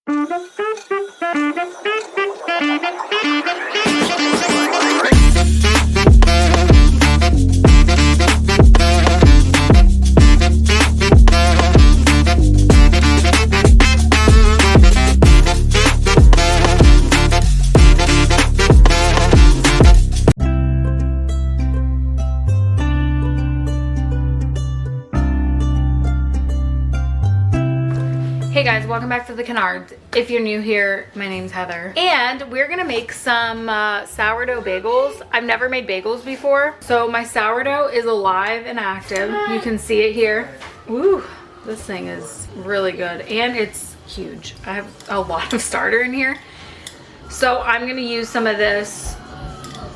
Hey guys, welcome back to the Canards. If you're new here, my name's Heather. And we're gonna make some sourdough bagels. I've never made bagels before. So my sourdough is alive and active. You can see it here. Ooh, this thing is really good. And it's huge. I have a lot of starter in here. So I'm gonna use some of this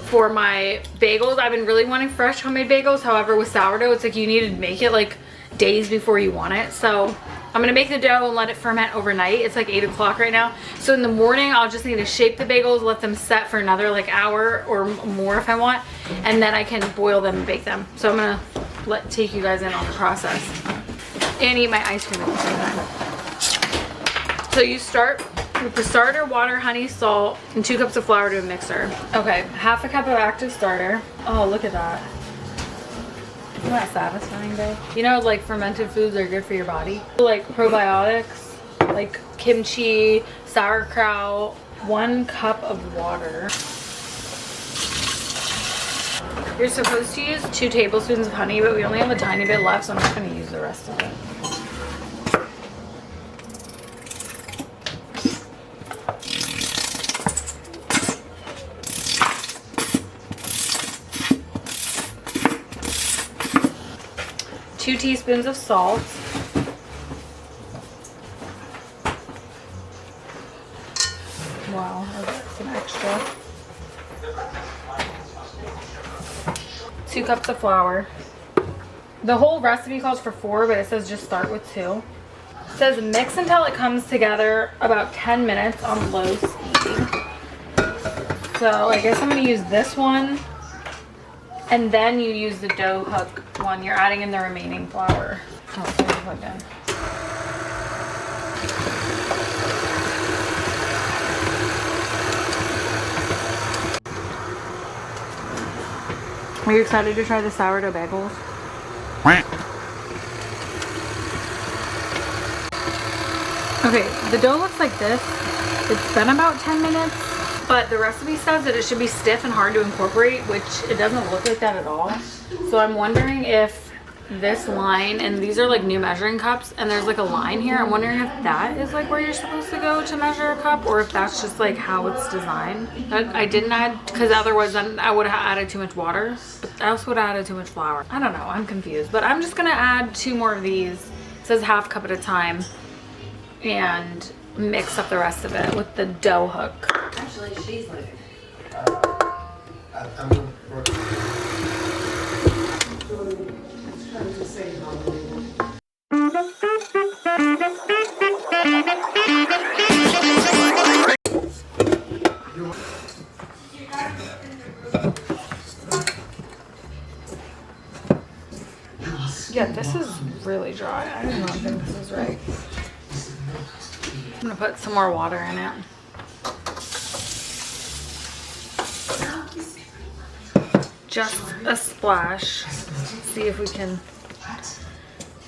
for my bagels. I've been really wanting fresh homemade bagels. However, with sourdough, it's like you need to make it like days before you want it. So I'm gonna make the dough and let it ferment overnight. It's like 8 o'clock right now. So in the morning, I'll just need to shape the bagels, let them set for another like hour or more if I want, and then I can boil them and bake them. So I'm gonna take you guys in on the process and eat my ice cream at the same time. So you start with the starter, water, honey, salt, and 2 cups of flour to a mixer. Okay, half a cup of active starter. Oh, look at that. Isn't that satisfying, babe? You know, like fermented foods are good for your body. Like probiotics, like kimchi, sauerkraut, 1 cup of water. You're supposed to use 2 tablespoons of honey, but we only have a tiny bit left, so I'm not gonna use the rest of it. Two teaspoons of salt. Wow, that's some extra. 2 cups of flour. The whole recipe calls for 4, but it says just start with 2. It says mix until it comes together about 10 minutes on low speed. So I guess I'm gonna use this one. And then you use the dough hook one. You're adding in the remaining flour. Oh, it's already plugged in. Are you excited to try the sourdough bagels? Okay, the dough looks like this. It's been about 10 minutes. But the recipe says that it should be stiff and hard to incorporate, which it doesn't look like that at all. So I'm wondering if this line, and these are like new measuring cups, and there's like a line here. I'm wondering if that is like where you're supposed to go to measure a cup, or if that's just like how it's designed. I didn't add, because otherwise then I would have added too much water, but I also would have added too much flour. I don't know, I'm confused. But I'm just gonna add 2 more of these. It says half cup at a time, and mix up the rest of it with the dough hook. Actually, she's like, I'm working. Yeah, this is really dry. I do not think this is right. I'm gonna put some more water in it. Just a splash. See if we can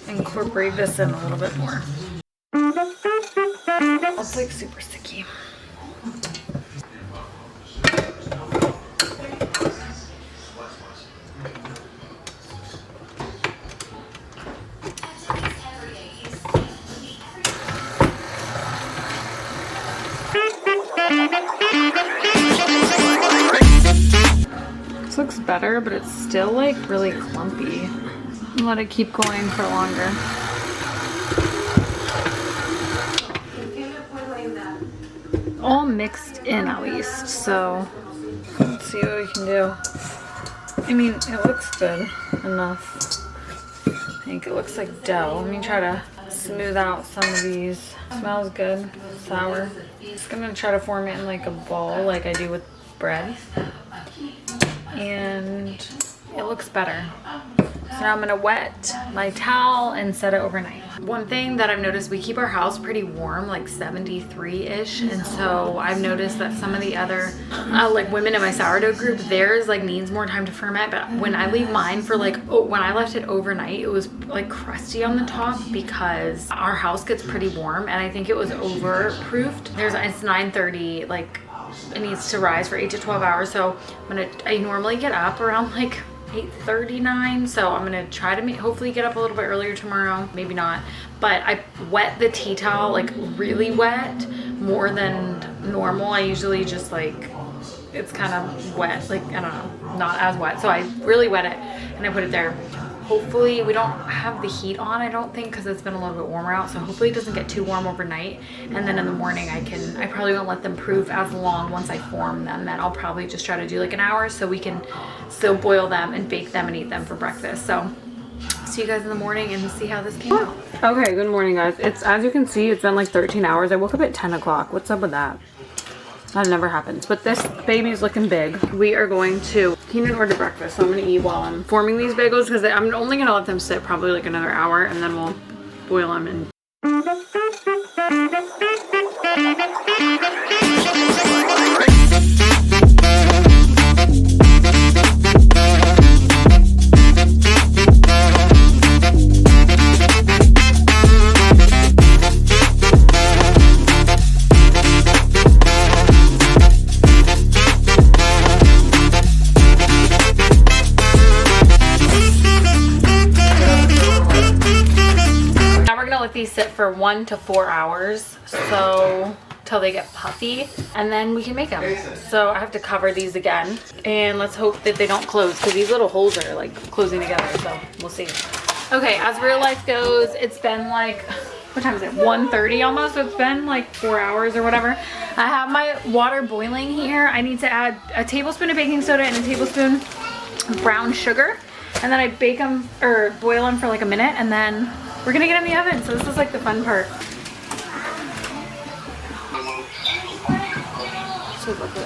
incorporate this in a little bit more. It's like super sticky. This looks better, but it's still like really clumpy. Let it keep going for longer. All mixed in at least, so let's see what we can do. I mean, it looks good enough. I think it looks like dough. Let me try to smooth out some of these. Smells good, sour. Just gonna try to form it in like a ball like I do with bread. And it looks better. So now I'm gonna wet my towel and set it overnight. One thing that I've noticed, we keep our house pretty warm, like 73-ish. And so I've noticed that some of the other like women in my sourdough group, theirs like needs more time to ferment. But when I leave mine for like, when I left it overnight, it was like crusty on the top because our house gets pretty warm. And I think it was overproofed. It's 9:30, like it needs to rise for 8 to 12 hours. So I normally get up around like 8:39, so I'm gonna try to hopefully get up a little bit earlier tomorrow, maybe not. But I wet the tea towel like really wet, more than normal. I usually just like, it's kind of wet, like I don't know, not as wet. So I really wet it and I put it there. Hopefully we don't have the heat on, I don't think, because it's been a little bit warmer out. So hopefully it doesn't get too warm overnight. And then in the morning I probably won't let them proof as long once I form them. Then I'll probably just try to do like an hour so we can still boil them and bake them and eat them for breakfast. So see you guys in the morning and see how this came out. Okay, good morning guys. It's, as you can see, it's been like 13 hours. I woke up at 10 o'clock. What's up with that? That never happens. But this baby's looking big. We are going to, Keenan ordered breakfast, so I'm gonna eat while I'm forming these bagels because I'm only gonna let them sit probably like another hour and then we'll boil them and these sit for 1 to 4 hours, so till they get puffy, and then we can make them. So I have to cover these again, and let's hope that they don't close because these little holes are like closing together, so we'll see. Okay, as real life goes, it's been like, what time is it? 1:30 almost, so it's been like 4 hours or whatever. I have my water boiling here. I need to add a tablespoon of baking soda and a tablespoon of brown sugar, and then I bake them or boil them for like a minute, and then we're gonna get in the oven, so this is like the fun part.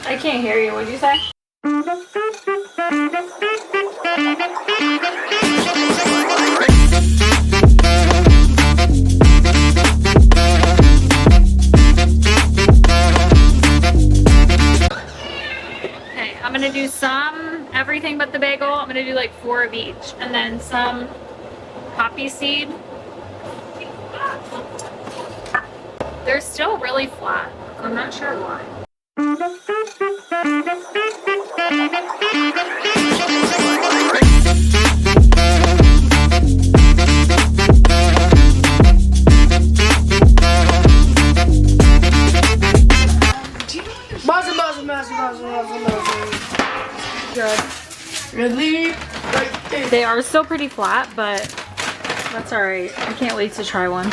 I can't hear you, what'd you say? Okay, I'm gonna do some everything but the bagel. I'm gonna do like 4 of each, and then some poppy seed. They're still really flat. I'm not sure why. They are still pretty flat, but that's alright. I can't wait to try one.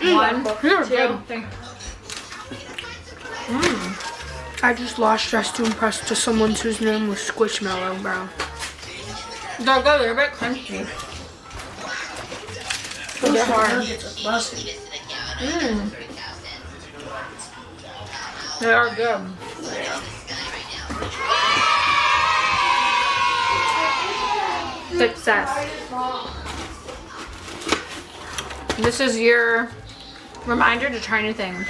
1, 2, 3. I just lost stress to impress to someone whose name was Squishmallow, bro. They're good, they're a bit crunchy. But they're hard. They are good. Success. This is your reminder to try new things.